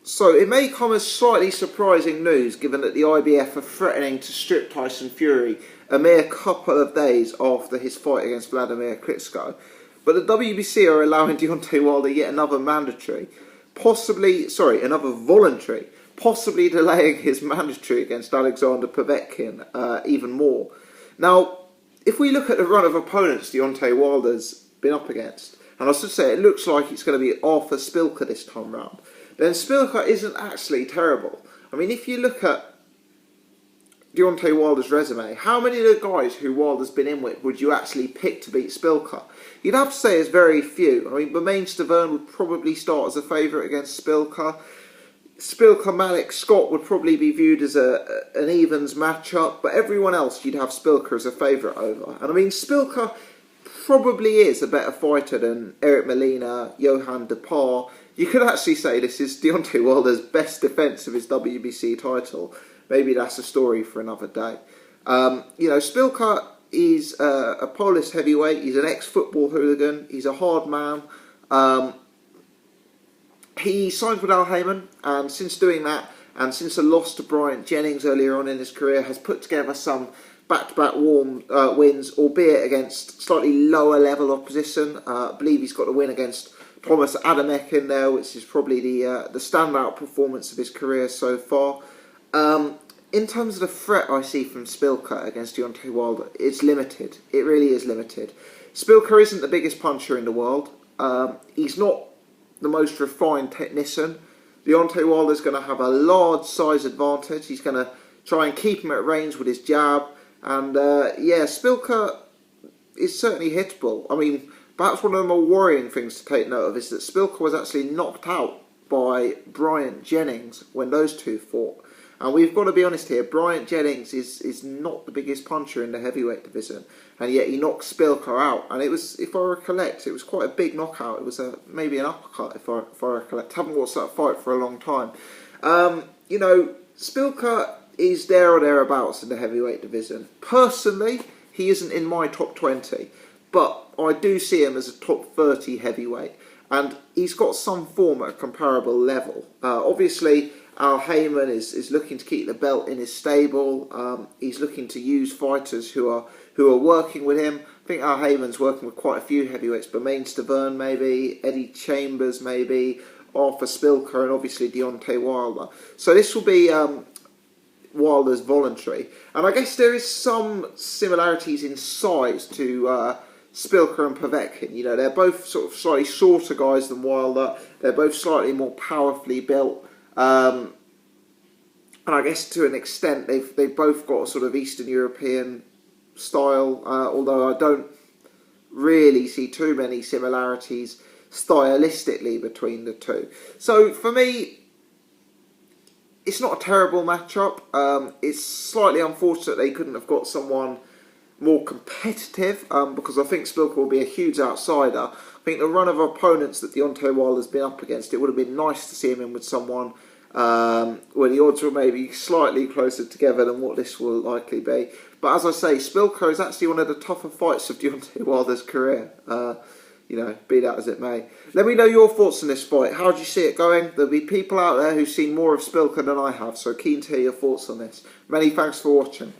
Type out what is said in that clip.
So it may come as slightly surprising news given that the IBF are threatening to strip Tyson Fury a mere couple of days after his fight against Vladimir Klitschko. But the WBC are allowing Deontay Wilder yet another voluntary, possibly delaying his mandatory against Alexander Povetkin even more. Now, if we look at the run of opponents Deontay Wilder's been up against, and I should say it looks like it's going to be Artur Szpilka this time round, then Szpilka isn't actually terrible. I mean, if you look at Deontay Wilder's resume, how many of the guys who Wilder's been in with would you actually pick to beat Szpilka? You'd have to say it's very few. I mean, Bermane Stiverne would probably start as a favourite against Szpilka. Szpilka Malik Scott would probably be viewed as an evens matchup, but everyone else you'd have Szpilka as a favourite over. And I mean, Szpilka probably is a better fighter than Eric Molina, Johan Depar. You could actually say this is Deontay Wilder's best defence of his WBC title. Maybe that's a story for another day. Szpilka is a Polish heavyweight. He's an ex-football hooligan. He's a hard man. He signed with Al Heyman, and since doing that, and since a loss to Bryant Jennings earlier on in his career, has put together some back-to-back warm wins, albeit against slightly lower level opposition. I believe he's got a win against Thomas Adamek in there, which is probably the standout performance of his career so far. In terms of the threat I see from Szpilka against Deontay Wilder, it's limited. It really is limited. Szpilka isn't the biggest puncher in the world. He's not the most refined technician. Deontay Wilder's going to have a large size advantage. He's going to try and keep him at range with his jab. And Szpilka is certainly hittable. I mean, perhaps one of the more worrying things to take note of is that Szpilka was actually knocked out by Bryant Jennings when those two fought. And we've got to be honest here, Bryant Jennings is not the biggest puncher in the heavyweight division, and yet he knocked Szpilka out. And it was, if I recollect, it was quite a big knockout. It was maybe an uppercut, if I recollect. Haven't watched that fight for a long time. Szpilka is there or thereabouts in the heavyweight division. Personally, he isn't in my top 20, but I do see him as a top 30 heavyweight, and he's got some form at a comparable level. Obviously, Al Heyman is looking to keep the belt in his stable. He's looking to use fighters who are working with him. I think Al Heyman's working with quite a few heavyweights. Bermane Stiverne maybe, Eddie Chambers maybe, Artur Szpilka, and obviously Deontay Wilder. So this will be Wilder's voluntary. And I guess there is some similarities in size to Szpilka and Povetkin. You know, they're both sort of slightly shorter guys than Wilder. They're both slightly more powerfully built. And I guess to an extent they've both got a sort of Eastern European style, although I don't really see too many similarities stylistically between the two. So for me, it's not a terrible matchup. It's slightly unfortunate they couldn't have got someone more competitive, because I think Szpilka will be a huge outsider. I think the run of opponents that Deontay Wilder's been up against, it would have been nice to see him in with someone where the odds were maybe slightly closer together than what this will likely be. But as I say, Szpilka is actually one of the tougher fights of Deontay Wilder's career. Be that as it may. Let me know your thoughts on this fight. How do you see it going? There'll be people out there who've seen more of Szpilka than I have, so keen to hear your thoughts on this. Many thanks for watching.